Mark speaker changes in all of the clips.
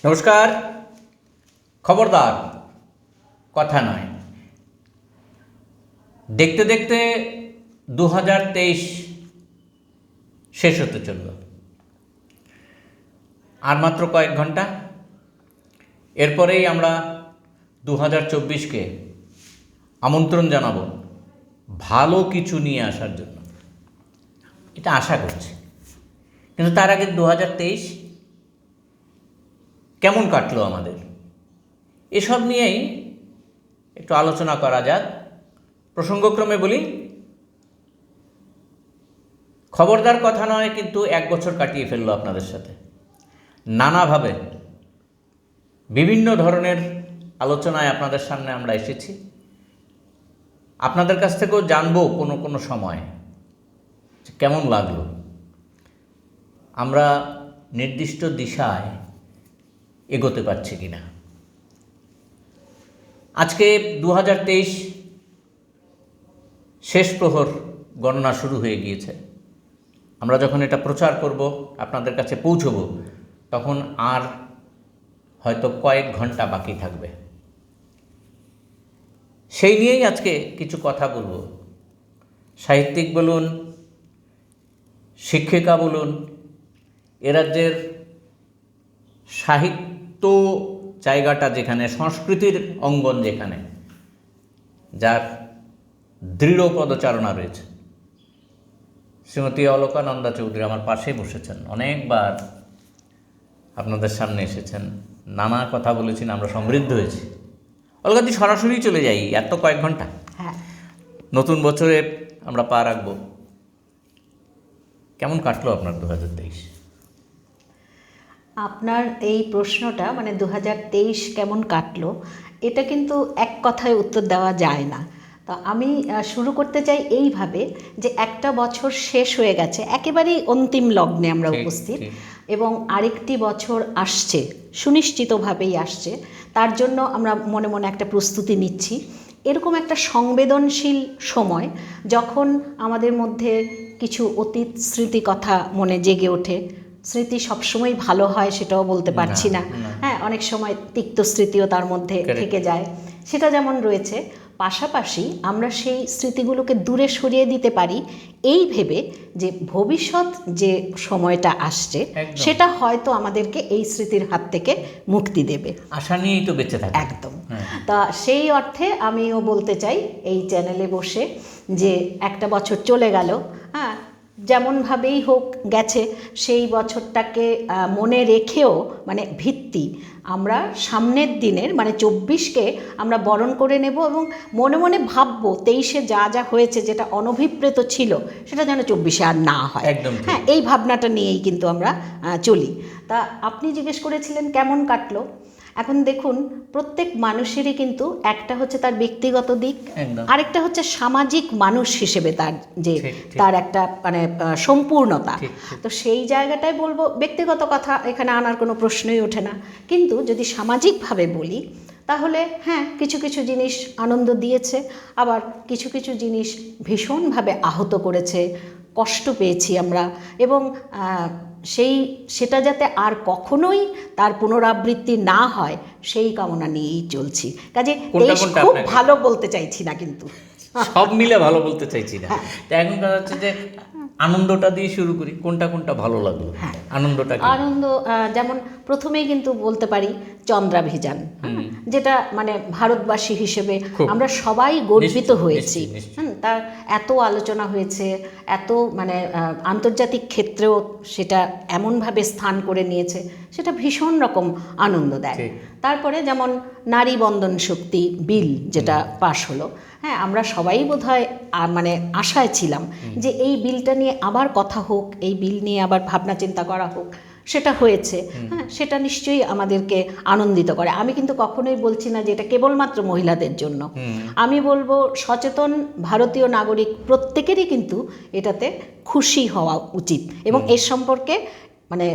Speaker 1: নমস্কার। খবরদার কথা নয়। দেখতে দেখতে 2023 শেষ হতে চলল। আর মাত্র কয়েক ঘন্টা, এরপরেই আমরা 2024কে আমন্ত্রণ জানাবো ভালো কিছু নিয়ে আসার জন্য, এটা আশা করছি। কিন্তু তার আগে 2023 কেমন কাটলো আমাদের, এসব নিয়েই একটু আলোচনা করা যাক। প্রসঙ্গক্রমে বলি, খবরদার কথা নয় কিন্তু 1 বছর কাটিয়ে ফেললো আপনাদের সাথে। নানাভাবে বিভিন্ন ধরনের আলোচনায় আপনাদের সামনে আমরা এসেছি। আপনাদের কাছ থেকেও জানবো কোনো সময় কেমন লাগলো, আমরা নির্দিষ্ট দিশায় এগোতে পারছি কিনা। আজকে 2023 শেষ প্রহর গণনা শুরু হয়ে গিয়েছে। আমরা যখন এটা প্রচার করব, আপনাদের কাছে পৌঁছব, তখন আর হয়তো কয়েক ঘন্টা বাকি থাকবে। সেই নিয়েই আজকে কিছু কথা বলবো। সাহিত্যিক বলুন, শিক্ষিকা বলুন, এ রাজ্যের সাহিত্য জায়গাটা যেখানে, সংস্কৃতির অঙ্গন যেখানে, যার দৃঢ় পদচারণা রয়েছে, শ্রীমতী অলকানন্দা চৌধুরী আমার পাশেই বসেছেন, অনেকবার আপনাদের সামনে এসেছেন, নানা কথা বলেছেন, আমরা সমৃদ্ধ হয়েছি। অলকাদি, সরাসরি চলে যাই, এত কয়েক ঘন্টা।
Speaker 2: হ্যাঁ,
Speaker 1: নতুন বছরে আমরা পা রাখবো। কেমন কাটলো আপনার 2023?
Speaker 2: আপনার এই প্রশ্নটা মানে 2023 কেমন কাটলো, এটা কিন্তু এক কথায় উত্তর দেওয়া যায় না। তো আমি শুরু করতে চাই এইভাবে যে একটা বছর শেষ হয়ে গেছে, একেবারেই অন্তিম লগ্নে আমরা উপস্থিত, এবং আরেকটি বছর আসছে, সুনিশ্চিতভাবেই আসছে। তার জন্য আমরা মনে মনে একটা প্রস্তুতি নিচ্ছি। এরকম একটা সংবেদনশীল সময়, যখন আমাদের মধ্যে কিছু অতীত স্মৃতি কথা মনে জেগে ওঠে। স্মৃতি সবসময় ভালো হয় সেটাও বলতে পারছি না, হ্যাঁ, অনেক সময় তিক্ত স্মৃতিও তার মধ্যে থেকে যায়, সেটা যেমন রয়েছে। পাশাপাশি আমরা সেই স্মৃতিগুলোকে দূরে সরিয়ে দিতে পারি এই ভেবে যে ভবিষ্যৎ যে সময়টা আসছে সেটা হয়তো আমাদেরকে এই স্মৃতির হাত থেকে মুক্তি দেবে।
Speaker 1: আশা নিয়েই তো বেঁচে থাকে।
Speaker 2: একদম। তা সেই অর্থে আমিও বলতে চাই এই চ্যানেলে বসে যে একটা বছর চলে গেল, হ্যাঁ, যেমনভাবেই হোক গেছে, সেই বছরটাকে মনে রেখেও, মানে ভিত্তি, আমরা সামনের দিনের মানে 24কে আমরা বরণ করে নেব, এবং মনে মনে ভাববো 23-এ যা যা হয়েছে, যেটা অনভিপ্রেত ছিল, সেটা যেন 24-এ আর না হয়। হ্যাঁ, এই ভাবনাটা নিয়েই কিন্তু আমরা চলি। তা আপনি জিজ্ঞেস করেছিলেন কেমন কাটলো। এখন দেখুন, প্রত্যেক মানুষেরই কিন্তু একটা হচ্ছে তার ব্যক্তিগত দিক, আরেকটা হচ্ছে সামাজিক মানুষ হিসেবে তার যে তার একটা মানে সম্পূর্ণতা। তো সেই জায়গাটায় বলবো, ব্যক্তিগত কথা এখানে আনার কোনো প্রশ্নই ওঠে না। কিন্তু যদি সামাজিকভাবে বলি, তাহলে হ্যাঁ, কিছু কিছু জিনিস আনন্দ দিয়েছে, আবার কিছু কিছু জিনিস ভীষণভাবে আহত করেছে, কষ্ট পেয়েছি আমরা, এবং সেটা যাতে আর কখনোই তার পুনরাবৃত্তি না হয় সেই কামনা নিয়েই চলছি। কাজে খুব ভালো বলতে চাইছি না, কিন্তু
Speaker 1: সব মিলে ভালো বলতে চাইছি না। তো এখন কথা হচ্ছে যে আনন্দটা দিয়ে শুরু করি। কোনটা ভালো লাগলো?
Speaker 2: হ্যাঁ,
Speaker 1: আনন্দ
Speaker 2: যেমন প্রথমেই কিন্তু বলতে পারি চন্দ্রাভিযান, যেটা মানে ভারতবাসী হিসেবে আমরা সবাই গর্বিত হয়েছি। তার এত আলোচনা হয়েছে, এত মানে আন্তর্জাতিক ক্ষেত্রেও সেটা এমনভাবে স্থান করে নিয়েছে, সেটা ভীষণ রকম আনন্দ দেয়। তারপরে যেমন নারী বন্ধন শক্তি বিল যেটা পাশ হলো, হ্যাঁ, আমরা সবাই বোধহয় মানে আশায় ছিলাম যে এই বিলটা নিয়ে আবার কথা হোক, এই বিল নিয়ে আবার ভাবনা চিন্তা করা হোক। সেটা হয়েছে, হ্যাঁ, সেটা নিশ্চয়ই আমাদেরকে আনন্দিত করে। আমি কিন্তু কখনোই বলছি না যে এটা কেবলমাত্র মহিলাদের জন্য। আমি বলবো সচেতন ভারতীয় নাগরিক প্রত্যেকেরই কিন্তু এটাতে খুশি হওয়া উচিত, এবং এর সম্পর্কে মানে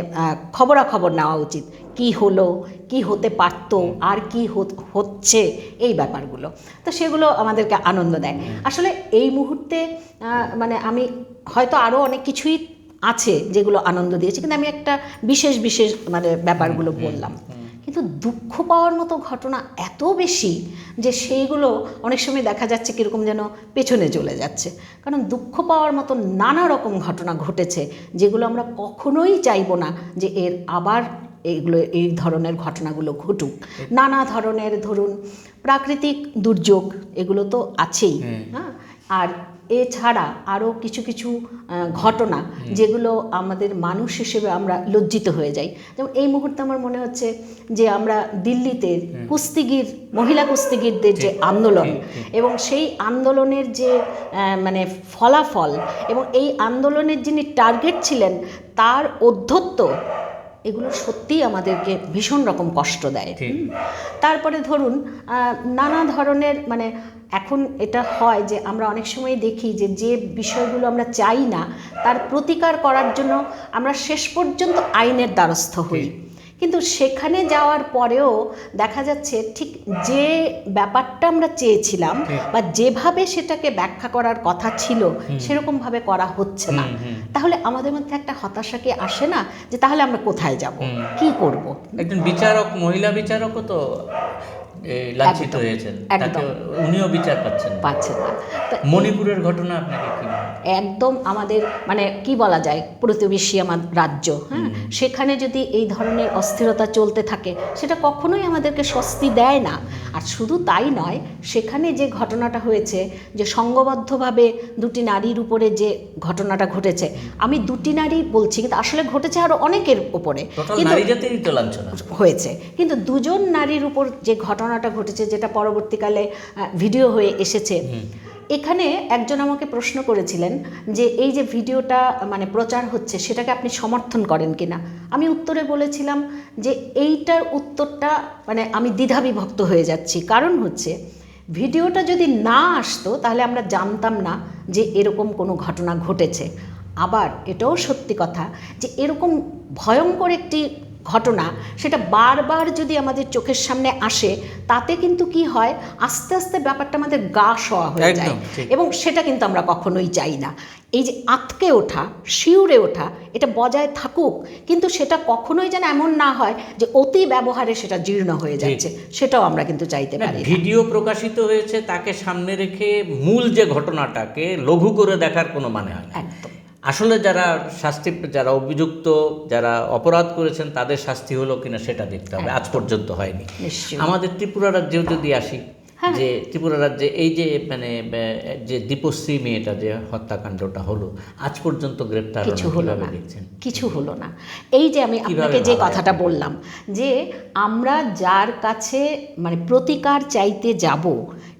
Speaker 2: খবরাখবর নেওয়া উচিত, কি হলো, কি হতে পারত, আর কি হচ্ছে, এই ব্যাপারগুলো। তো সেগুলো আমাদেরকে আনন্দ দেয়। আসলে এই মুহূর্তে মানে আমি হয়তো আরও অনেক কিছুই আছে যেগুলো আনন্দ দিয়েছে, কিন্তু আমি একটা বিশেষ মানে ব্যাপারগুলো বললাম। কিন্তু দুঃখ পাওয়ার মতো ঘটনা এত বেশি যে সেইগুলো অনেক সময় দেখা যাচ্ছে কীরকম যেন পেছনে চলে যাচ্ছে। কারণ দুঃখ পাওয়ার মতো নানা রকম ঘটনা ঘটেছে যেগুলো আমরা কখনোই চাইবো না যে এর আবার এই ধরনের ঘটনাগুলো ঘটুক। নানা ধরনের ধরুন প্রাকৃতিক দুর্যোগ এগুলো তো আছেই, হ্যাঁ, আর এছাড়া আরও কিছু কিছু ঘটনা যেগুলো আমাদের মানুষ হিসেবে আমরা লজ্জিত হয়ে যাই। যেমন এই মুহূর্তে আমার মনে হচ্ছে যে আমরা দিল্লিতে মহিলা কুস্তিগিরদের যে আন্দোলন এবং সেই আন্দোলনের যে মানে ফলাফল এবং এই আন্দোলনের যিনি টার্গেট ছিলেন তার অধ্যত্ব, এগুলো সত্যিই আমাদেরকে ভীষণ রকম কষ্ট দেয়। তারপরে ধরুন নানা ধরনের মানে এখন এটা হয় যে আমরা অনেক সময় দেখি যে বিষয়গুলো আমরা চাই না তার প্রতিকার করার জন্য আমরা শেষ পর্যন্ত আইনের দ্বারস্থ হই, কিন্তু সেখানে যাওয়ার পরেও দেখা যাচ্ছে ঠিক যে ব্যাপারটা আমরা চেয়েছিলাম বা যেভাবে সেটাকে ব্যাখ্যা করার কথা ছিল সেরকমভাবে করা হচ্ছে না। তাহলে আমাদের মধ্যে একটা হতাশা কি আসে না যে তাহলে আমরা কোথায় যাব, কি করব?
Speaker 1: একজন বিচারক, মহিলা বিচারকও তো লাঞ্ছিত হয়েছেন, তাকে উনিও বিচার পাচ্ছেন না। মণিপুরের ঘটনা আপনাকে কি
Speaker 2: একদম আমাদের মানে কি বলা যায় প্রতিবেশী আমার রাজ্য, হ্যাঁ, সেখানে যদি এই ধরনের অস্থিরতা চলতে থাকে সেটা কখনোই আমাদেরকে স্বস্তি দেয় না। আর শুধু তাই নয়, সেখানে যে ঘটনাটা হয়েছে যে সংঘবদ্ধভাবে দুটি নারীর উপরে যে ঘটনাটা ঘটেছে, আমি দুটি নারী বলছি কিন্তু আসলে ঘটেছে আরও অনেকের উপরে হয়েছে, কিন্তু দুজন নারীর উপর যে ঘটনাটা ঘটেছে যেটা পরবর্তীকালে ভিডিও হয়ে এসেছে, এখানে একজন আমাকে প্রশ্ন করেছিলেন যে এই যে ভিডিওটা মানে প্রচার হচ্ছে সেটাকে আপনি সমর্থন করেন কিনা। আমি উত্তরে বলেছিলাম যে এইটার উত্তরটা মানে আমি দ্বিধাবিভক্ত হয়ে যাচ্ছি। কারণ হচ্ছে ভিডিওটা যদি না আসতো তাহলে আমরা জানতাম না যে এরকম কোনো ঘটনা ঘটেছে। আবার এটাও সত্যি কথা যে এরকম ভয়ঙ্কর একটি ঘটনা সেটা বারবার যদি আমাদের চোখের সামনে আসে তাতে কিন্তু কি হয়, আস্তে আস্তে ব্যাপারটা আমাদের গা সওয়া হয়ে যায় এবং সেটা কিন্তু আমরা কখনোই চাই না। এই যে আঁতকে ওঠা, শিউরে ওঠা, এটা বজায় থাকুক, কিন্তু সেটা কখনোই যেন এমন না হয় যে অতি ব্যবহারে সেটা জীর্ণ হয়ে যাচ্ছে, সেটাও আমরা কিন্তু চাইতে পারি।
Speaker 1: ভিডিও প্রকাশিত হয়েছে তাকে সামনে রেখে মূল যে ঘটনাটাকে লঘু করে দেখার কোনো মানে হয় না।
Speaker 2: একদম।
Speaker 1: আসলে যারা অভিযুক্ত, যারা অপরাধ করেছেন তাদের শাস্তি হলো কিনা সেটা দেখতে হবে। আজ পর্যন্ত হয়নি। আমাদের ত্রিপুরা রাজ্যেও যদি আসি, যে ত্রিপুরা রাজ্যে এই যে মানে যে দীপশ্রী মেয়েটা যে হত্যাকাণ্ডটা হলো, আজ পর্যন্ত গ্রেপ্তার
Speaker 2: কিছু হলো না, কিছু হলো না। এই যে আমি আপনাকে যে কথাটা বললাম যে আমরা যার কাছে মানে প্রতিকার চাইতে যাব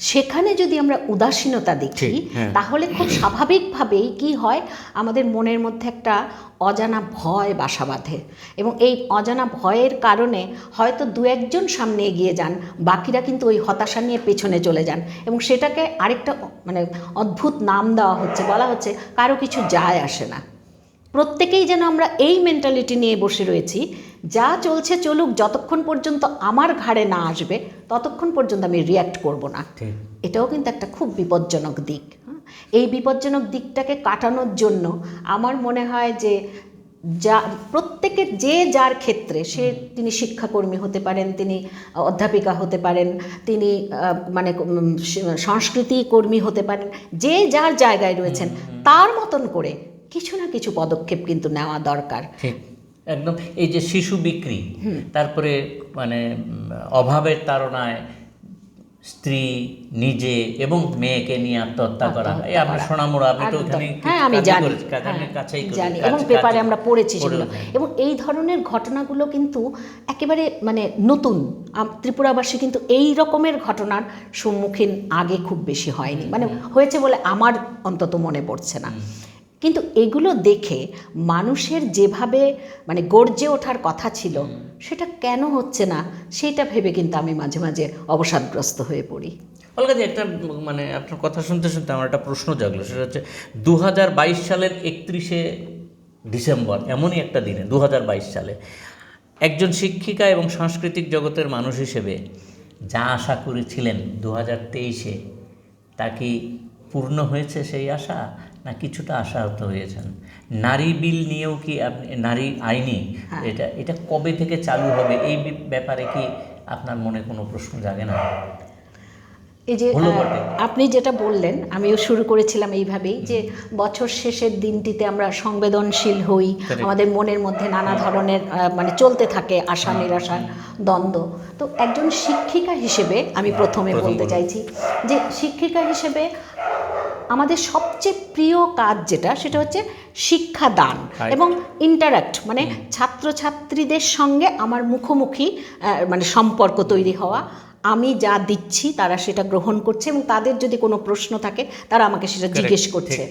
Speaker 2: সেখানে যদি আমরা উদাসীনতা দেখি তাহলে খুব স্বাভাবিকভাবেই কি হয়, আমাদের মনের মধ্যে একটা অজানা ভয় বাসা বাঁধে এবং এই অজানা ভয়ের কারণে হয়তো দু একজন সামনে এগিয়ে যান, বাকিরা কিন্তু ওই হতাশা নিয়ে পেছনে চলে যান এবং সেটাকে আরেকটা মানে অদ্ভুত নাম দেওয়া হচ্ছে, বলা হচ্ছে কারো কিছু যায় আসে না। প্রত্যেকেই যেন আমরা এই মেন্টালিটি নিয়ে বসে রয়েছি, যা চলছে চলুক, যতক্ষণ পর্যন্ত আমার ঘাড়ে না আসবে ততক্ষণ পর্যন্ত আমি রিয়্যাক্ট করব না। এটাও কিন্তু একটা খুব বিপজ্জনক দিক। এই বিপজ্জনক দিকটাকে কাটানোর জন্য আমার মনে হয় যে প্রত্যেকের যে যার ক্ষেত্রে তিনি শিক্ষাকর্মী হতে পারেন, তিনি অধ্যাপিকা হতে পারেন, তিনি মানে সংস্কৃতি কর্মী হতে পারেন, যে যার জায়গায় রয়েছেন তার মতন করে কিছু না কিছু পদক্ষেপ কিন্তু নেওয়া দরকার।
Speaker 1: একদম। এই যে শিশু বিক্রি, তারপরে মানে অভাবের তাড়নায় স্ত্রী নিজে এবং মেয়েকে নিয়ে আত্মহত্যা করা, এই আমরা সোনামুড়া, আপনি তো ওখানে
Speaker 2: জানি এবং পেপারে আমরা পড়েছি সেগুলো। এবং এই ধরনের ঘটনাগুলো কিন্তু একেবারে মানে নতুন, ত্রিপুরাবাসী কিন্তু এই রকমের ঘটনার সম্মুখীন আগে খুব বেশি হয়নি, মানে হয়েছে বলে আমার অন্তত মনে পড়ছে না। কিন্তু এগুলো দেখে মানুষের যেভাবে মানে গর্জে ওঠার কথা ছিল সেটা কেন হচ্ছে না সেটা ভেবে কিন্তু আমি মাঝে মাঝে অবসাদগ্রস্ত হয়ে পড়ি।
Speaker 1: অলকাদি, একটা মানে আপনার কথা শুনতে শুনতে আমার একটা প্রশ্ন জাগলো, সেটা হচ্ছে 2022 সালের 31শে ডিসেম্বর, এমনই একটা দিনে 2022 সালে একজন শিক্ষিকা এবং সাংস্কৃতিক জগতের মানুষ হিসেবে যা আশা করেছিলেন 2023-এ, তা কি পূর্ণ হয়েছে সেই আশা, না কিছুটা আশাহত হয়েছেন? নারী বিল নিয়েও কি আপনি, নারী আইনি এটা কবে থেকে চালু হবে এই ব্যাপারে কি আপনার মনে কোনো প্রশ্ন জাগে না?
Speaker 2: এই যে আপনি যেটা বললেন, আমিও শুরু করেছিলাম এইভাবেই, যে বছর শেষের দিনটিতে আমরা সংবেদনশীল হই, আমাদের মনের মধ্যে নানা ধরনের মানে চলতে থাকে আশা নিরাশার দ্বন্দ্ব। তো একজন শিক্ষিকা হিসেবে আমি প্রথমে বলতে চাইছি যে শিক্ষিকা হিসেবে আমাদের সবচেয়ে প্রিয় কাজ যেটা, সেটা হচ্ছে শিক্ষাদান এবং ইন্টারাক্ট, মানে ছাত্রছাত্রীদের সঙ্গে আমার মুখোমুখি মানে সম্পর্ক তৈরি হওয়া। আমি যা দিচ্ছি তারা সেটা গ্রহণ করছে এবং তাদের যদি কোনো প্রশ্ন থাকে তারা আমাকে সেটা জিজ্ঞেস করছে।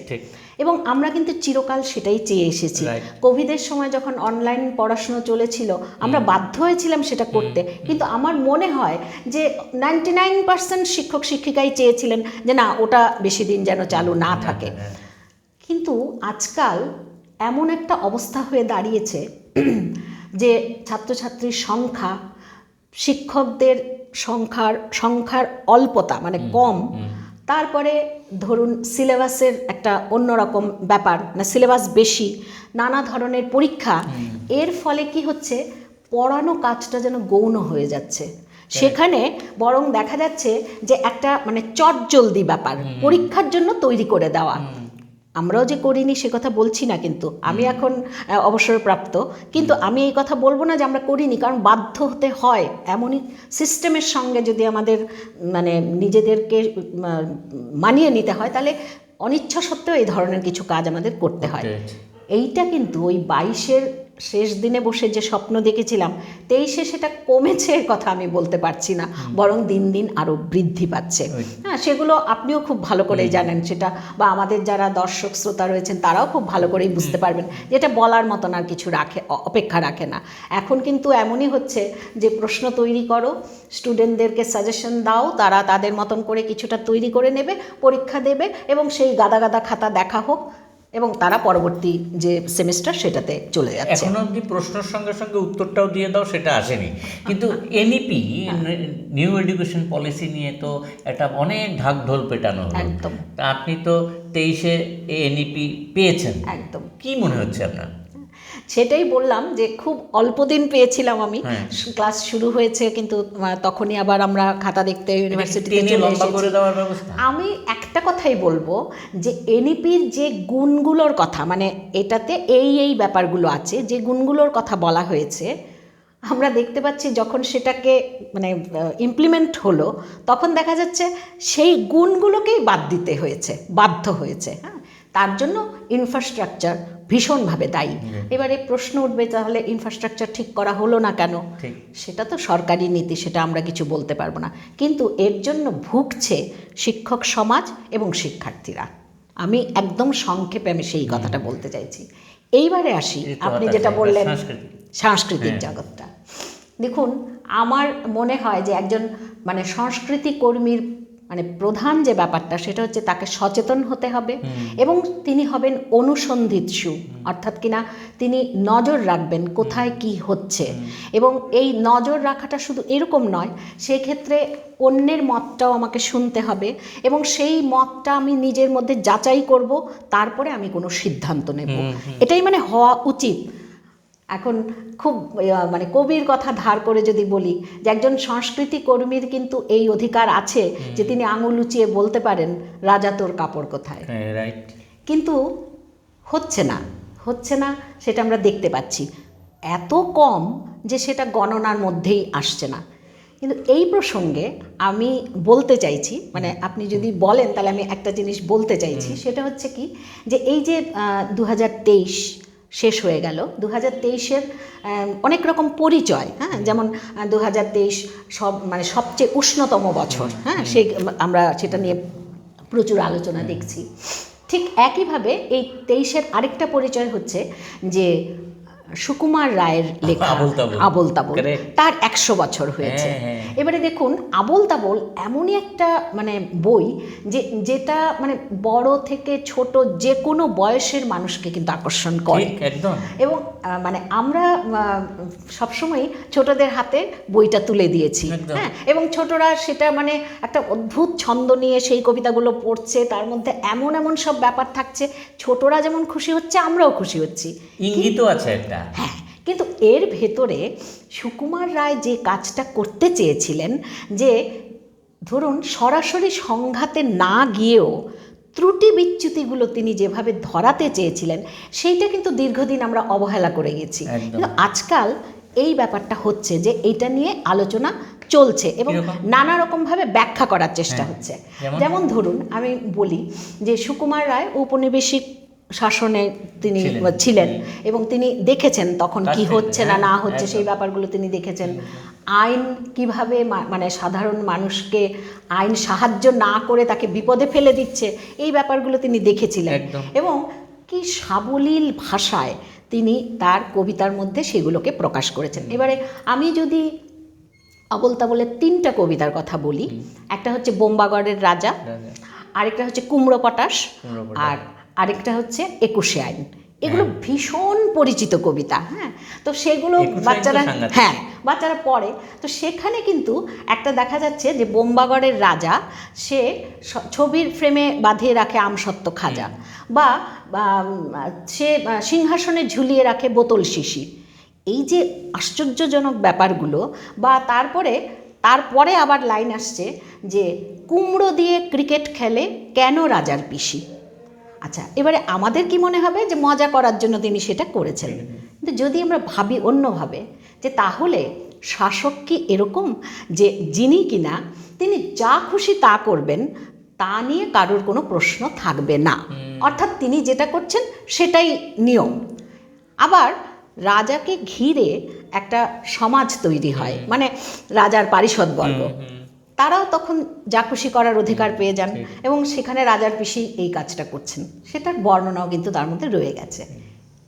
Speaker 2: এবং আমরা কিন্তু চিরকাল সেটাই চেয়ে এসেছি। কোভিডের সময় যখন অনলাইন পড়াশুনো চলেছিল আমরা বাধ্য হয়েছিলাম সেটা করতে, কিন্তু আমার মনে হয় যে 99% শিক্ষক শিক্ষিকাই চেয়েছিলেন যে না, ওটা বেশি দিন যেন চালু না থাকে। কিন্তু আজকাল এমন একটা অবস্থা হয়ে দাঁড়িয়েছে যে ছাত্রছাত্রীর সংখ্যা, শিক্ষকদের সংখ্যার অল্পতা মানে কম, তারপরে ধরুন সিলেবাসের একটা অন্যরকম ব্যাপার, না সিলেবাস বেশি, নানা ধরনের পরীক্ষা, এর ফলে কি হচ্ছে, পড়ানো কাজটা যেন গৌণ হয়ে যাচ্ছে। সেখানে বরং দেখা যাচ্ছে যে একটা মানে চটজলদি ব্যাপার, পরীক্ষার জন্য তৈরি করে দেওয়া। আমরাও যে করিনি সে কথা বলছি না, কিন্তু আমি এখন অবসরপ্রাপ্ত, কিন্তু আমি এই কথা বলবো না যে আমরা করিনি, কারণ বাধ্য হতে হয়। এমনই সিস্টেমের সঙ্গে যদি আমাদের মানে নিজেদেরকে মানিয়ে নিতে হয়, তাহলে অনিচ্ছা সত্ত্বেও এই ধরনের কিছু কাজ আমাদের করতে হয়। এইটা কিন্তু ওই 22-এর শেষ দিনে বসে যে স্বপ্ন দেখেছিলাম, 23-এ সেটা কমেছে কথা আমি বলতে পারছি না, বরং দিন দিন আরও বৃদ্ধি পাচ্ছে। হ্যাঁ, সেগুলো আপনিও খুব ভালো করেই জানেন সেটা, বা আমাদের যারা দর্শক শ্রোতা রয়েছেন তারাও খুব ভালো করেই বুঝতে পারবেন, যেটা বলার মতন আর কিছু অপেক্ষা রাখে না। এখন কিন্তু এমনই হচ্ছে যে প্রশ্ন তৈরি করো, স্টুডেন্টদেরকে সাজেশন দাও, তারা তাদের মতন করে কিছুটা তৈরি করে নেবে, পরীক্ষা দেবে, এবং সেই গাদা গাদা খাতা দেখা হোক, এবং তারা পরবর্তী যে সেমিস্টার সেটাতে চলে যাচ্ছে।
Speaker 1: এখনো অবধি প্রশ্নের সঙ্গে সঙ্গে উত্তরটাও দিয়ে দাও, সেটা আসেনি। কিন্তু এনইপি, নিউ এডুকেশন পলিসি নিয়ে তো একটা অনেক ঢাকঢোল পেটানো হলো।
Speaker 2: একদম।
Speaker 1: আপনি তো 23-এ এনইপি পেয়েছেন,
Speaker 2: একদম।
Speaker 1: কি মনে হচ্ছে আপনার?
Speaker 2: সেটাই বললাম যে খুব অল্প দিন পেয়েছিলাম আমি, ক্লাস শুরু হয়েছে কিন্তু তখনই আবার আমরা খাতা দেখতে ইউনিভার্সিটিতে চলে এসেছি। আমি একটা কথাই বলবো যে এনইপির যে গুণগুলোর কথা, মানে এটাতে এই ব্যাপারগুলো আছে, যে গুণগুলোর কথা বলা হয়েছে, আমরা দেখতে পাচ্ছি যখন সেটাকে মানে ইমপ্লিমেন্ট হলো, তখন দেখা যাচ্ছে সেই গুণগুলোকেই বাদ দিতে হয়েছে, বাধ্য হয়েছে। হ্যাঁ, তার জন্য ইনফ্রাস্ট্রাকচার ভীষণভাবে দায়ী। এবারে প্রশ্ন উঠবে, তাহলে ইনফ্রাস্ট্রাকচার ঠিক করা হলো না কেন? সেটা তো সরকারি নীতি, সেটা আমরা কিছু বলতে পারবো না, কিন্তু এর জন্য ভুগছে শিক্ষক সমাজ এবং শিক্ষার্থীরা। আমি একদম সংক্ষেপে আমি সেই কথাটা বলতে চাইছি। এইবারে আসি, আপনি যেটা বললেন সাংস্কৃতিক জগৎটা। দেখুন, আমার মনে হয় যে একজন মানে সংস্কৃতি কর্মীর মানে প্রধান যে ব্যাপারটা, সেটা হচ্ছে তাকে সচেতন হতে হবে, এবং তিনি হবেন অনুসন্ধিৎসু, অর্থাৎ কিনা তিনি নজর রাখবেন কোথায় কি হচ্ছে, এবং এই নজর রাখাটা শুধু এরকম নয়, সেক্ষেত্রে অন্যের মতটাও আমাকে শুনতে হবে, এবং সেই মতটা আমি নিজের মধ্যে যাচাই করব, তারপরে আমি কোনো সিদ্ধান্ত নেব। এটাই মানে হওয়া উচিত। এখন খুব মানে কবির কথা ধার করে যদি বলি, যে একজন সংস্কৃতি কর্মীর কিন্তু এই অধিকার আছে যে তিনি আঙুল উঁচিয়ে বলতে পারেন, রাজা তোর কাপড় কোথায়। কিন্তু হচ্ছে না, সেটা আমরা দেখতে পাচ্ছি এত কম যে সেটা গণনার মধ্যেই আসছে না। কিন্তু এই প্রসঙ্গে আমি বলতে চাইছি, মানে আপনি যদি বলেন তাহলে আমি একটা জিনিস বলতে চাইছি, সেটা হচ্ছে কি, যে এই যে 2023 শেষ হয়ে গেল, 2023-এর অনেক রকম পরিচয়, হ্যাঁ, যেমন 2023 মানে সবচেয়ে উষ্ণতম বছর, হ্যাঁ, আমরা সেটা নিয়ে প্রচুর আলোচনা দেখছি। ঠিক একইভাবে এই 23-এর আরেকটা পরিচয় হচ্ছে যে সুকুমার রায়ের লেখা
Speaker 1: আবোল তাবোল।
Speaker 2: আবোল তাবোল,
Speaker 1: Correct.
Speaker 2: তার 100 বছর হয়েছে।
Speaker 1: হ্যাঁ।
Speaker 2: এবারে দেখুন আবোল তাবোল এমনই একটা মানে বই যেটা মানে বড় থেকে ছোট যে কোনো বয়সের মানুষকে কিন্তু আকর্ষণ করে।
Speaker 1: ঠিক, একদম।
Speaker 2: এবং মানে আমরা সবসময় ছোটদের হাতে বইটা তুলে দিয়েছি,
Speaker 1: একদম।
Speaker 2: হ্যাঁ, এবং ছোটরা সেটা মানে একটা অদ্ভুত ছন্দ নিয়ে সেই কবিতাগুলো পড়ছে, তার মধ্যে এমন এমন সব ব্যাপার থাকছে, ছোটরা যেমন খুশি হচ্ছে আমরাও খুশি হচ্ছি।
Speaker 1: ইঙ্গিতও আছে একটা।
Speaker 2: হ্যাঁ, কিন্তু এর ভেতরে সুকুমার রায় যে কাজটা করতে চেয়েছিলেন, যে ধরুন সরাসরি সংঘাতে না গিয়েও ত্রুটি বিচ্যুতিগুলো তিনি যেভাবে ধরাতে চেয়েছিলেন, সেইটা কিন্তু দীর্ঘদিন আমরা অবহেলা করে গেছি।
Speaker 1: একদম।
Speaker 2: কিন্তু আজকাল এই ব্যাপারটা হচ্ছে যে এটা নিয়ে আলোচনা চলছে এবং
Speaker 1: কিরকম?
Speaker 2: নানা রকমভাবে ব্যাখ্যা করার চেষ্টা
Speaker 1: হ্যাঁ।
Speaker 2: হচ্ছে।
Speaker 1: যেমন?
Speaker 2: যেমন ধরুন আমি বলি যে সুকুমার রায় ঔপনিবেশিক শাসনে তিনি ছিলেন এবং তিনি দেখেছেন তখন কি
Speaker 1: কাশ্মীরে,
Speaker 2: হচ্ছে না না
Speaker 1: হ্যাঁ,
Speaker 2: হচ্ছে,
Speaker 1: একদম।
Speaker 2: সেই ব্যাপারগুলো তিনি দেখেছেন। আইন কিভাবে মানে সাধারণ মানুষকে আইন সাহায্য না করে তাকে বিপদে ফেলে দিচ্ছে, এই ব্যাপারগুলো তিনি দেখেছিলেন।
Speaker 1: একদম।
Speaker 2: এবং কি সাবলীল ভাষায় তিনি তার কবিতার মধ্যে সেগুলোকে প্রকাশ করেছেন। এবারে আমি যদি আবোল তাবোলের 3টা কবিতার কথা বলি, একটা হচ্ছে বোম্বাগড়ের রাজা, আরেকটা হচ্ছে কুমড়ো পটাশ, আর আরেকটা হচ্ছে 21 আইন। এগুলো ভীষণ পরিচিত কবিতা, হ্যাঁ, তো সেগুলো
Speaker 1: 21 আইন তো
Speaker 2: বাচ্চারা,
Speaker 1: সাংঘাতিক।
Speaker 2: হ্যাঁ, বাচ্চারা পড়ে। তো সেখানে কিন্তু একটা দেখা যাচ্ছে যে বোম্বাগড়ের রাজা সে ছবির ফ্রেমে বাঁধিয়ে রাখে আমসত্ত্ব খাজা, বা সে সিংহাসনে ঝুলিয়ে রাখে বোতল শিশি। এই যে আশ্চর্যজনক ব্যাপারগুলো, বা তারপরে আবার লাইন আসছে যে কুমড়ো দিয়ে ক্রিকেট খেলে কেন রাজার পিসি। আচ্ছা, এবারে আমাদের কি মনে হবে যে মজা করার জন্য তিনি সেটা করেছেন, কিন্তু যদি আমরা ভাবি অন্যভাবে, যে তাহলে শাসক কি এরকম যে যিনি কিনা তিনি যা খুশি তা করবেন, তা নিয়ে কারোর কোনো প্রশ্ন থাকবে না, অর্থাৎ তিনি যেটা করছেন সেটাই নিয়ম। আবার রাজাকে ঘিরে একটা সমাজ তৈরি হয়, মানে রাজার পারিষদবর্গ, তারাও তখন যা খুশি করার অধিকার পেয়ে যান, এবং সেখানে রাজার পিসি এই কাজটা করছেন, সেটার বর্ণনাও কিন্তু তার মধ্যে রয়ে গেছে।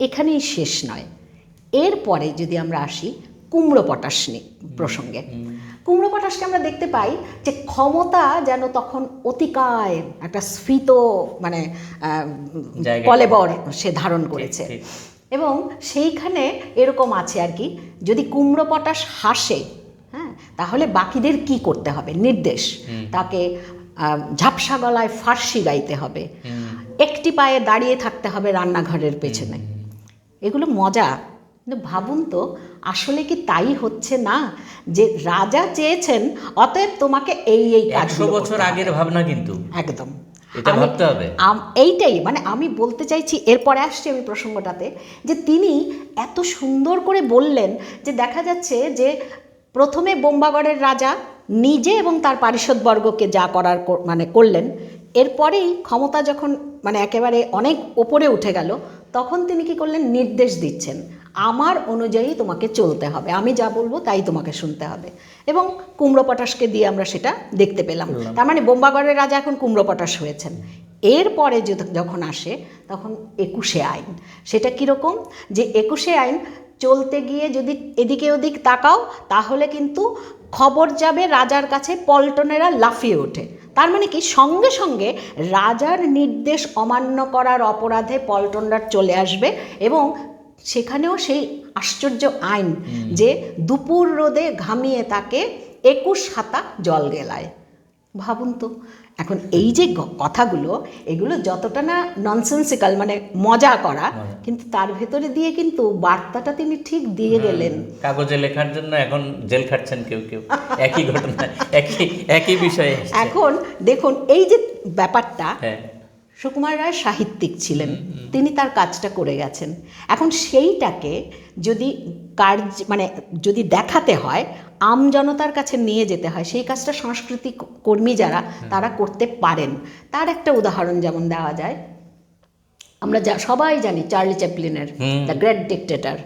Speaker 2: এখানেই শেষ নয়, এরপরে যদি আমরা আসি কুমড়ো পটাশ প্রসঙ্গে, কুমড়ো পটাশকে আমরা দেখতে পাই যে ক্ষমতা যেন তখন অতিকায় একটা স্ফীত মানে কলেবর সে ধারণ করেছে। এবং সেইখানে এরকম আছে আর কি, যদি কুমড়ো পটাশ হাসে, হ্যাঁ, তাহলে বাকিদের কি করতে হবে, নির্দেশ, তাকে ঝাপসা গলায় ফার্সি গাইতে হবে, একটি পায়ে দাঁড়িয়ে থাকতে হবে রান্নাঘরের পেছনে। এগুলো মজা, কিন্তু ভাবুন তো আসলে কি তাই হচ্ছে না, যে রাজা চেয়েছেন অতএব তোমাকে এই কাজ
Speaker 1: 100 বছর আগের ভাবনা, কিন্তু
Speaker 2: একদম
Speaker 1: এটা ভাবতে হবে।
Speaker 2: এইটাই মানে আমি বলতে চাইছি, এরপরে আসছি আমি প্রসঙ্গটাতে, যে তিনি এত সুন্দর করে বললেন যে দেখা যাচ্ছে যে প্রথমে বোম্বাগড়ের রাজা নিজে এবং তার পারিষদবর্গকে যা করার মানে করলেন, এরপরেই ক্ষমতা যখন মানে একেবারে অনেক ওপরে উঠে গেল, তখন তিনি কি করলেন, নির্দেশ দিচ্ছেন আমার অনুযায়ী তোমাকে চলতে হবে, আমি যা বলবো তাই তোমাকে শুনতে হবে। এবং কুমড়ো পটাশকে দিয়ে আমরা সেটা দেখতে পেলাম। তার মানে বোম্বাগড়ের রাজা এখন কুমড়ো পটাশ হয়েছেন। এরপরে যখন আসে তখন 21 আইন। সেটা কীরকম, যে 21 আইন চলতে গিয়ে যদি এদিকে ওদিক তাকাও তাহলে কিন্তু খবর যাবে রাজার কাছে, পল্টনেরা লাফিয়ে ওঠে। তার মানে কি, সঙ্গে সঙ্গে রাজার নির্দেশ অমান্য করার অপরাধে পল্টনরা চলে আসবে, এবং সেখানেও সেই আশ্চর্য আইন যে দুপুর রোদে ঘামিয়ে তাকে 21 হাতা জল গেলায়। ভাবুন তো, এখন এই যে কথাগুলো, এগুলো যতটা না ননসেন্সিক্যাল মানে মজা করা, কিন্তু তার ভেতরে দিয়ে কিন্তু বার্তাটা তিনি ঠিক দিয়ে গেলেন।
Speaker 1: কাগজে লেখার জন্য এখন জেল খাটছেন কেউ কেউ, একই ঘটনা, একই বিষয়ে।
Speaker 2: এখন দেখুন এই যে ব্যাপারটা,
Speaker 1: হ্যাঁ,
Speaker 2: সুকুমার রায় সাহিত্যিক ছিলেন, তিনি তার কাজটা করে গেছেন। এখন সেইটাকে যদি মানে যদি দেখাতে হয়, আমজনতার কাছে নিয়ে যেতে হয়, সেই কাজটা সংস্কৃতি কর্মী যারা তারা করতে পারেন। তার একটা উদাহরণ যেমন দেওয়া যায়, আমরা সবাই জানি চার্লি চ্যাপলিনের দ্য গ্রেট ডিক্টেটর।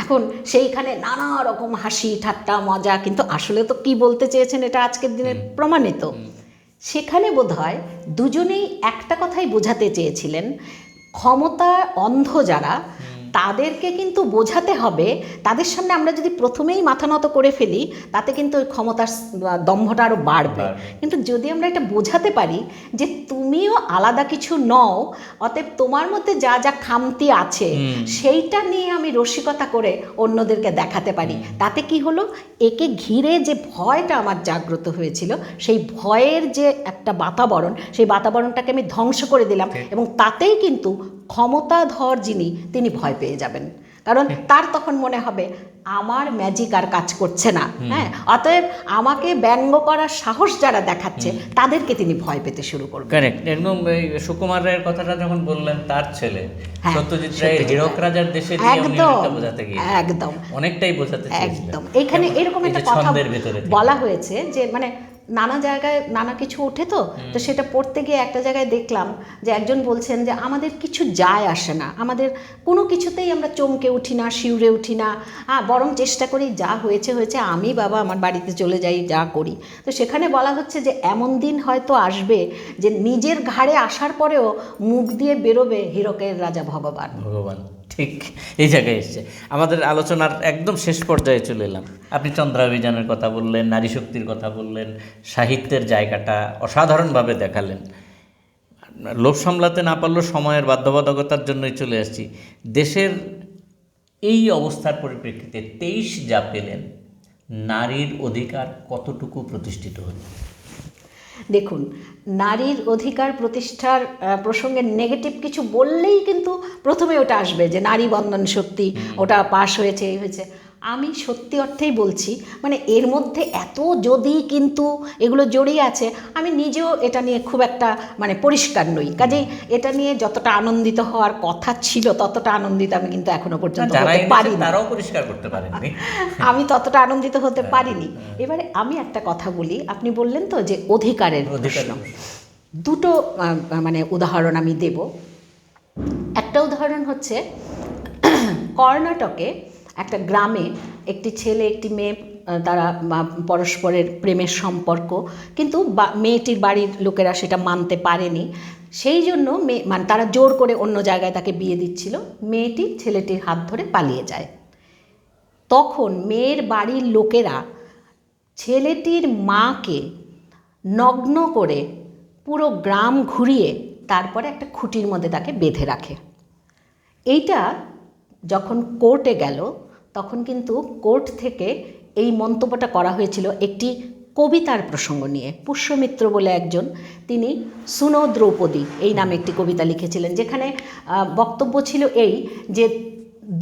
Speaker 2: এখন সেইখানে নানা রকম হাসি ঠাট্টা মজা, কিন্তু আসলে তো কি বলতে চেয়েছেন এটা আজকের দিনে প্রমাণিত। সেখানে বোধহয় দুজনেই একটা কথাই বোঝাতে চেয়েছিলেন, ক্ষমতা অন্ধ যারা তাদেরকে কিন্তু বোঝাতে হবে, তাদের সামনে আমরা যদি প্রথমেই মাথা নত করে ফেলি তাতে কিন্তু ওই ক্ষমতার দম্ভটা আরও বাড়বে। কিন্তু যদি আমরা এটা বোঝাতে পারি যে তুমিও আলাদা কিছু নও, অতএব তোমার মধ্যে যা যা খামতি আছে সেইটা নিয়ে আমি রসিকতা করে অন্যদেরকে দেখাতে পারি, তাতে কি হলো, একে ঘিরে যে ভয়টা আমার জাগ্রত হয়েছিল সেই ভয়ের যে একটা বাতাবরণ, সেই বাতাবরণটাকে আমি ধ্বংস করে দিলাম, এবং তাতেই কিন্তু ক্ষমতাধর যিনি তিনি ভয় পেয়ে যাবেন, কারণ তার তখন মনে হবে আমার ম্যাজিক আর কাজ করছে না। হ্যাঁ, অতএব আমাকে ব্যঙ্গ করার সাহস যারা দেখাচ্ছে তাদেরকে তিনি ভয় পেতে শুরু করবেন।
Speaker 1: কারেক্ট, একদম। এই সুকুমার রায়ের কথাটা যখন বললেন, তার ছেলে সত্যজিৎ রায়ের হীরক রাজার দেশে বোঝাতে গিয়ে একদম অনেকটাই বোঝাতে
Speaker 2: একদম এখানে এরকম একটা কথা বলা হয়েছে যে মানে নানা জায়গায় নানা কিছু ওঠে, তো সেটা পড়তে গিয়ে একটা জায়গায় দেখলাম যে একজন বলছেন যে আমাদের কিছু যায় আসে না, আমাদের কোনো কিছুতেই আমরা চমকে উঠি না, শিউরে উঠি না, বরং চেষ্টা করি যা হয়েছে হয়েছে, আমি বাবা আমার বাড়িতে চলে যাই, যা করি। তো সেখানে বলা হচ্ছে যে এমন দিন হয়তো আসবে যে নিজের ঘাড়ে আসার পরেও মুখ দিয়ে বেরোবে হীরকের রাজা ভগবান।
Speaker 1: ঠিক এই জায়গায় এসছে। আমাদের আলোচনার একদম শেষ পর্যায়ে চলে এলাম। আপনি চন্দ্রাভিযানের কথা বললেন, নারী শক্তির কথা বললেন, সাহিত্যের জায়গাটা অসাধারণভাবে দেখালেন। লোভ সামলাতে না পারলেও সময়ের বাধ্যবাধকতার জন্যই চলে আসছি। দেশের এই অবস্থার পরিপ্রেক্ষিতে 23 যা পেলেন, নারীর অধিকার কতটুকু প্রতিষ্ঠিত হলো?
Speaker 2: দেখুন, নারীর অধিকার প্রতিষ্ঠার প্রসঙ্গে নেগেটিভ কিছু বললেই কিন্তু প্রথমে ওটা আসবে যে নারী বন্ধন শক্তি, ওটা পাশ হয়েছে, এই হয়েছে। আমি সত্যি অর্থেই বলছি, মানে এর মধ্যে এত যদি কিন্তু এগুলো জড়িয়ে আছে, আমি নিজেও এটা নিয়ে খুব একটা মানে পরিষ্কার নই, কাজেই এটা নিয়ে যতটা আনন্দিত হওয়ার কথা ছিল ততটা আনন্দিত আমি কিন্তু এখনো পর্যন্ত হতে পারিনি।
Speaker 1: তারাও পরিষ্কার করতে পারেননি,
Speaker 2: আমি ততটা আনন্দিত হতে পারিনি। এবারে আমি একটা কথা বলি, আপনি বললেন তো যে অধিকারের প্রশ্ন, দুটো মানে উদাহরণ আমি দেব। একটা উদাহরণ হচ্ছে কর্ণাটকে একটা গ্রামে একটি ছেলে একটি মেয়ে, তারা পরস্পরের প্রেমের সম্পর্ক, কিন্তু মেয়েটির বাড়ির লোকেরা সেটা মানতে পারেনি, সেই জন্য মানে তারা জোর করে অন্য জায়গায় তাকে বিয়ে দিচ্ছিল। মেয়েটি ছেলেটির হাত ধরে পালিয়ে যায়। তখন মেয়ের বাড়ির লোকেরা ছেলেটির মাকে নগ্ন করে পুরো গ্রাম ঘুরিয়ে তারপরে একটা খুঁটির মধ্যে তাকে বেঁধে রাখে। এইটা যখন কোর্টে গেল তখন কিন্তু কোর্ট থেকে এই মন্তব্যটা করা হয়েছিল একটি কবিতার প্রসঙ্গ নিয়ে। পুষ্যমিত্র বলে একজন, তিনি শুনো দ্রৌপদী এই নামে একটি কবিতা লিখেছিলেন, যেখানে বক্তব্য ছিল এই যে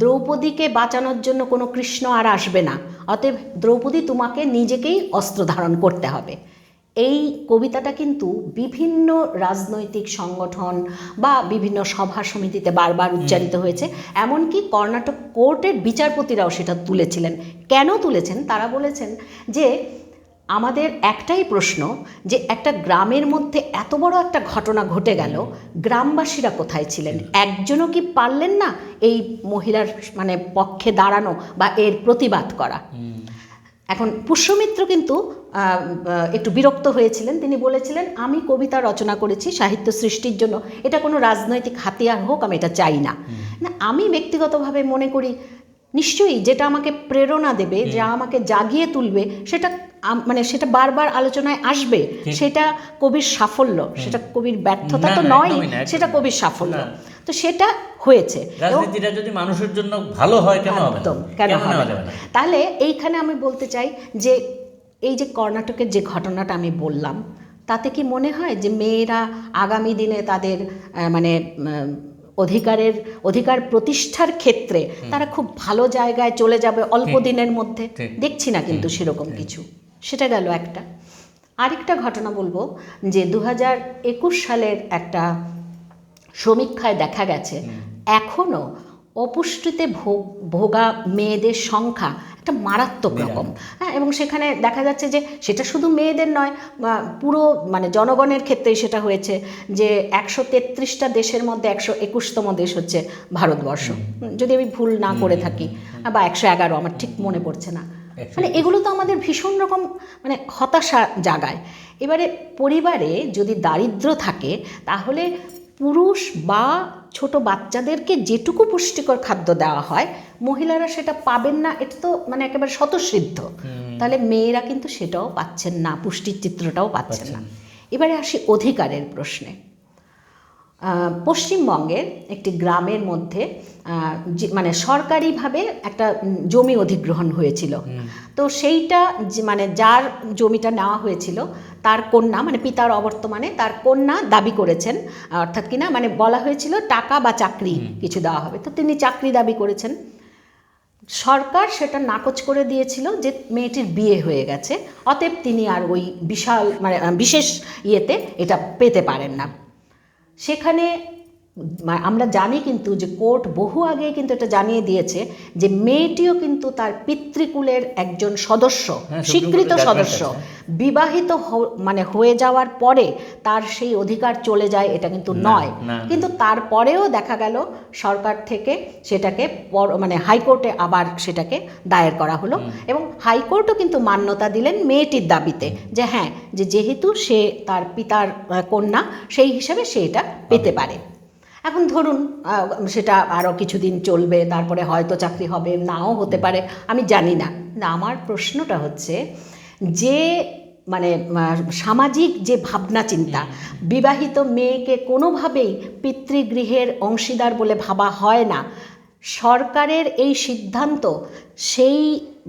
Speaker 2: দ্রৌপদীকে বাঁচানোর জন্য কোনো কৃষ্ণ আর আসবে না, অতএব দ্রৌপদী তোমাকে নিজেকেই অস্ত্র ধারণ করতে হবে। এই কবিতাটা কিন্তু বিভিন্ন রাজনৈতিক সংগঠন বা বিভিন্ন সভা সমিতিতে বারবার উচ্চারিত হয়েছে, এমনকি কর্ণাটক কোর্টের বিচারপতিরাও সেটা তুলেছিলেন। কেন তুলেছেন? তারা বলেছেন যে আমাদের একটাই প্রশ্ন, যে একটা গ্রামের মধ্যে এত বড় একটা ঘটনা ঘটে গেল, গ্রামবাসীরা কোথায় ছিলেন? একজনও কি পারলেন না এই মহিলার মানে পক্ষে দাঁড়ানো বা এর প্রতিবাদ করা? এখন পুষ্যমিত্র কিন্তু একটু বিরক্ত হয়েছিলেন, তিনি বলেছিলেন আমি কবিতা রচনা করেছি সাহিত্য সৃষ্টির জন্য, এটা কোনো রাজনৈতিক হাতিয়ার হোক, আমি এটা চাই না। না, আমি ব্যক্তিগতভাবে মনে করি নিশ্চয়ই যেটা আমাকে প্রেরণা দেবে, যা আমাকে জাগিয়ে তুলবে, সেটা মানে সেটা বারবার আলোচনায় আসবে, সেটা কবির সাফল্য, সেটা কবির ব্যর্থতা তো নয়, সেটা কবির সাফল্য। তো সেটা হয়েছে।
Speaker 1: রাজনীতিটা যদি মানুষের জন্য ভালো হয় কেন হবে না?
Speaker 2: কেন হবে না? তাহলে এইখানে আমি বলতে চাই যে এই যে কর্ণাটকের যে ঘটনাটা আমি বললাম, তাতে কি মনে হয় যে মেয়েরা আগামী দিনে তাদের মানে অধিকার প্রতিষ্ঠার ক্ষেত্রে তারা খুব ভালো জায়গায় চলে যাবে অল্প দিনের মধ্যে? দেখছি না কিন্তু সেরকম কিছু। সেটা গেল একটা। আরেকটা ঘটনা বলবো যে 2021 সালের একটা সমীক্ষায় দেখা গেছে এখনও অপুষ্টিতে ভোগা মেয়েদের সংখ্যা একটা মারাত্মক রকম। হ্যাঁ, এবং সেখানে দেখা যাচ্ছে যে সেটা শুধু মেয়েদের নয়, পুরো মানে জনগণের ক্ষেত্রেই সেটা হয়েছে যে 133টা দেশের মধ্যে 121তম দেশ হচ্ছে ভারতবর্ষ, যদি আমি ভুল না করে থাকি, বা 111, আমার ঠিক মনে পড়ছে না। মানে এগুলো তো আমাদের ভীষণ রকম মানে হতাশা জাগায়। এবারে পরিবারে যদি দারিদ্র্য থাকে তাহলে পুরুষ বা ছোট বাচ্চাদেরকে যেটুকু পুষ্টিকর খাদ্য দেওয়া হয় মহিলারা সেটা পাবেন না, এটা তো মানে একেবারে স্বতঃসিদ্ধ। তাহলে মেয়েরা কিন্তু সেটাও পাচ্ছেন না, পুষ্টির চিত্রটাও পাচ্ছেন না। এবারে আসি অধিকারের প্রশ্নে। পশ্চিমবঙ্গের একটি গ্রামের মধ্যে মানে সরকারিভাবে একটা জমি অধিগ্রহণ হয়েছিল। তো সেইটা মানে যার জমিটা নেওয়া হয়েছিল তার কন্যা, মানে পিতার অবর্তমানে তার কন্যা দাবি করেছেন, অর্থাৎ কিনা মানে বলা হয়েছিল টাকা বা চাকরি কিছু দেওয়া হবে, তো তিনি চাকরি দাবি করেছেন। সরকার সেটা নাকচ করে দিয়েছিল যে মেয়েটির বিয়ে হয়ে গেছে, অতএব তিনি আর ওই বিশাল মানে বিশেষ ইয়েতে এটা পেতে পারেন না। সেখানে আমরা জানি কিন্তু যে কোর্ট বহু আগে কিন্তু এটা জানিয়ে দিয়েছে যে মেয়েটিও কিন্তু তার পিতৃকুলের একজন সদস্য, স্বীকৃত সদস্য। বিবাহিত মানে হয়ে যাওয়ার পরে তার সেই অধিকার চলে যায় এটা কিন্তু নয়। কিন্তু তারপরেও দেখা গেল সরকার থেকে সেটাকে মানে হাইকোর্টে আবার সেটাকে দায়ের করা হলো, এবং হাইকোর্টও কিন্তু মান্যতা দিলেন মেয়েটির দাবিতে যে হ্যাঁ, যে যেহেতু সে তার পিতার কন্যা সেই হিসাবে সে এটা পেতে পারে। এখন ধরুন সেটা আরও কিছুদিন চলবে, তারপরে হয়তো চাকরি হবে, নাও হতে পারে, আমি জানি না। আমার প্রশ্নটা হচ্ছে যে মানে সামাজিক যে ভাবনা চিন্তা, বিবাহিত মেয়েকে কোনোভাবেই পিতৃগৃহের অংশীদার বলে ভাবা হয় না, সরকারের এই সিদ্ধান্ত সেই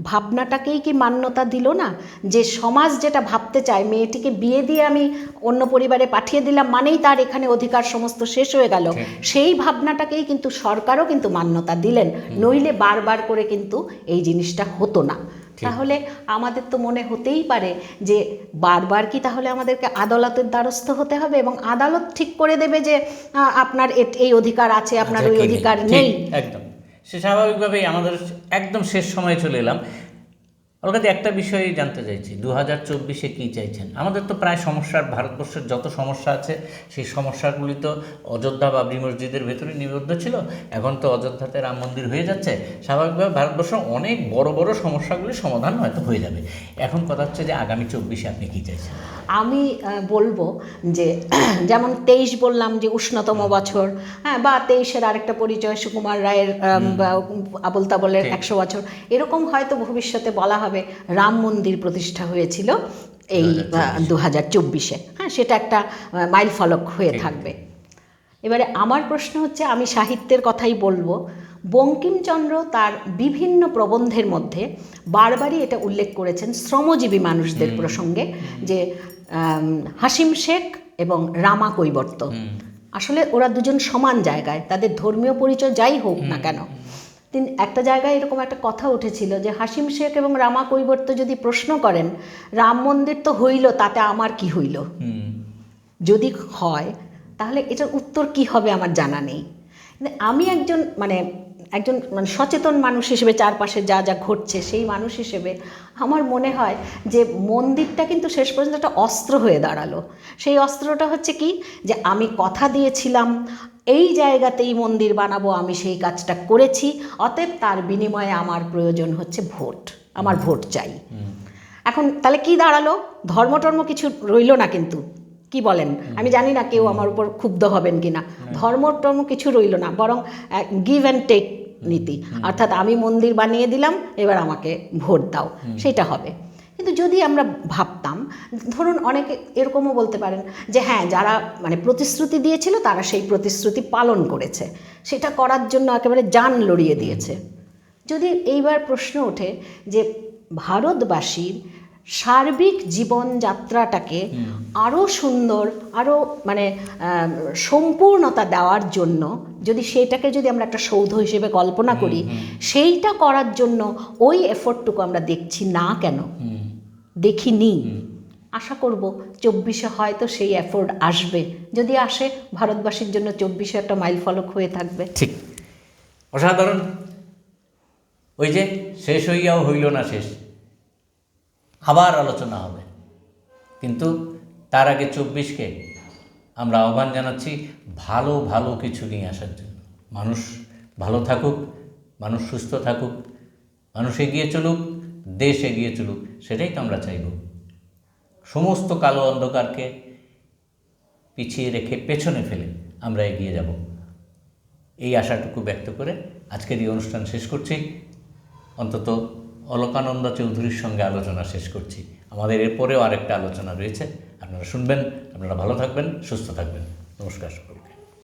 Speaker 2: ভাবনাটাকেই কি মান্যতা দিল না? যে সমাজ যেটা ভাবতে চায়, মেয়েটিকে বিয়ে দিয়ে আমি অন্য পরিবারে পাঠিয়ে দিলাম মানেই তার এখানে অধিকার সমস্ত শেষ হয়ে গেল, সেই ভাবনাটাকেই কিন্তু সরকারও কিন্তু মান্যতা দিলেন, নইলে বারবার করে কিন্তু এই জিনিসটা হতো না। তাহলে আমাদের তো মনে হতেই পারে যে বারবার কি তাহলে আমাদেরকে আদালতের দ্বারস্থ হতে হবে এবং আদালত ঠিক করে দেবে যে আপনার এই অধিকার আছে, আপনার ওই অধিকার নেই।
Speaker 1: একদম সে স্বাভাবিকভাবেই আমাদের একদম শেষ সময়ে চলে এলাম। অলকাদি, একটা বিষয় জানতে চাইছি, 2024-এ কী চাইছেন? আমাদের তো প্রায় সমস্যার, ভারতবর্ষের যত সমস্যা আছে সেই সমস্যাগুলি তো অযোধ্যা বাবরি মসজিদের ভেতরে নিবদ্ধ ছিল, এখন তো অযোধ্যাতে রাম মন্দির হয়ে যাচ্ছে, স্বাভাবিকভাবে ভারতবর্ষের অনেক বড় বড় সমস্যাগুলির সমাধান হয়তো হয়ে যাবে। এখন কথা হচ্ছে যে আগামী 24-এ আপনি কী চাইছেন?
Speaker 2: আমি বলবো যে যেমন 23 বললাম যে উষ্ণতম বছর, হ্যাঁ, বা 23-এর আরেকটা পরিচয় সুকুমার রায়ের আবোল তাবোলের 100 বছর, এরকম হয়তো ভবিষ্যতে বলা হবে রাম মন্দির প্রতিষ্ঠা হয়েছিল এই 2024-এ, হ্যাঁ, সেটা একটা মাইল ফলক হয়ে থাকবে। এবারে আমার প্রশ্ন হচ্ছে, আমি সাহিত্যের কথাই বলবো। বঙ্কিমচন্দ্র তার বিভিন্ন প্রবন্ধের মধ্যে বারবারই এটা উল্লেখ করেছেন শ্রমজীবী মানুষদের প্রসঙ্গে, যে হাসিম শেখ এবং রামা কৈবর্ত, আসলে ওরা দুজন সমান জায়গায়, তাদের ধর্মীয় পরিচয় যাই হোক না কেন। একটা জায়গায় এরকম একটা কথা উঠেছিল যে হাসিম শেখ এবং রামা কৈবর্ত যদি প্রশ্ন করেন রাম মন্দির তো হইল, তাতে আমার কি হইল, যদি হয় তাহলে এটার উত্তর কি হবে আমার জানা নেই। আমি একজন মানে সচেতন মানুষ হিসেবে, চারপাশে যা যা ঘটছে সেই মানুষ হিসেবে আমার মনে হয় যে মন্দিরটা কিন্তু শেষ পর্যন্ত একটা অস্ত্র হয়ে দাঁড়ালো। সেই অস্ত্রটা হচ্ছে কি, যে আমি কথা দিয়েছিলাম এই জায়গাতেই মন্দির বানাবো, আমি সেই কাজটা করেছি, অতএব তার বিনিময়ে আমার প্রয়োজন হচ্ছে ভোট, আমার ভোট চাই। এখন তাহলে কি দাঁড়ালো? ধর্মটর্ম কিছু রইল না কিন্তু, কি বলেন? আমি জানি না কেউ আমার উপর ক্ষুব্ধ হবেন কিনা। ধর্মটর্ম কিছু রইল না, বরং গিভ অ্যান্ড টেক নীতি, অর্থাৎ আমি মন্দির বানিয়ে দিলাম, এবার আমাকে ভোট দাও, সেটা হবে। কিন্তু যদি আমরা ভাবতাম, ধরুন অনেকে এরকমও বলতে পারেন যে হ্যাঁ, যারা মানে প্রতিশ্রুতি দিয়েছিল তারা সেই প্রতিশ্রুতি পালন করেছে, সেটা করার জন্য একেবারে জান লড়িয়ে দিয়েছে। যদি এইবার প্রশ্ন ওঠে যে ভারতবাসীর সার্বিক জীবনযাত্রাটাকে আরও সুন্দর, আরও মানে সম্পূর্ণতা দেওয়ার জন্য যদি সেটাকে যদি আমরা একটা সৌধ হিসেবে কল্পনা করি, সেইটা করার জন্য ওই এফোর্টটুকু আমরা দেখছি না কেন, দেখিনি। আশা করব 24-এ হয়তো সেই এফোর্ট আসবে, যদি আসে ভারতবাসীর জন্য 24-এ একটা মাইল ফলক হয়ে থাকবে।
Speaker 1: ঠিক, অসাধারণ। ওই যে শেষ হইয়াও হইল না শেষ, আবার আলোচনা হবে, কিন্তু তার আগে 24-কে আমরা আহ্বান জানাচ্ছি ভালো ভালো কিছু নিয়ে আসার জন্য। মানুষ ভালো থাকুক, মানুষ সুস্থ থাকুক, মানুষ এগিয়ে চলুক, দেশ এগিয়ে চলুক, সেটাই তো আমরা চাইব। সমস্ত কালো অন্ধকারকে পিছিয়ে রেখে, পেছনে ফেলে আমরা এগিয়ে যাব, এই আশাটুকু ব্যক্ত করে আজকের এই অনুষ্ঠান শেষ করছি। অন্তত অলকানন্দা চৌধুরীর সঙ্গে আলোচনা শেষ করছি। আমাদের এরপরেও আরেকটা আলোচনা রয়েছে, আপনারা শুনবেন। আপনারা ভালো থাকবেন, সুস্থ থাকবেন। নমস্কার সকলকে।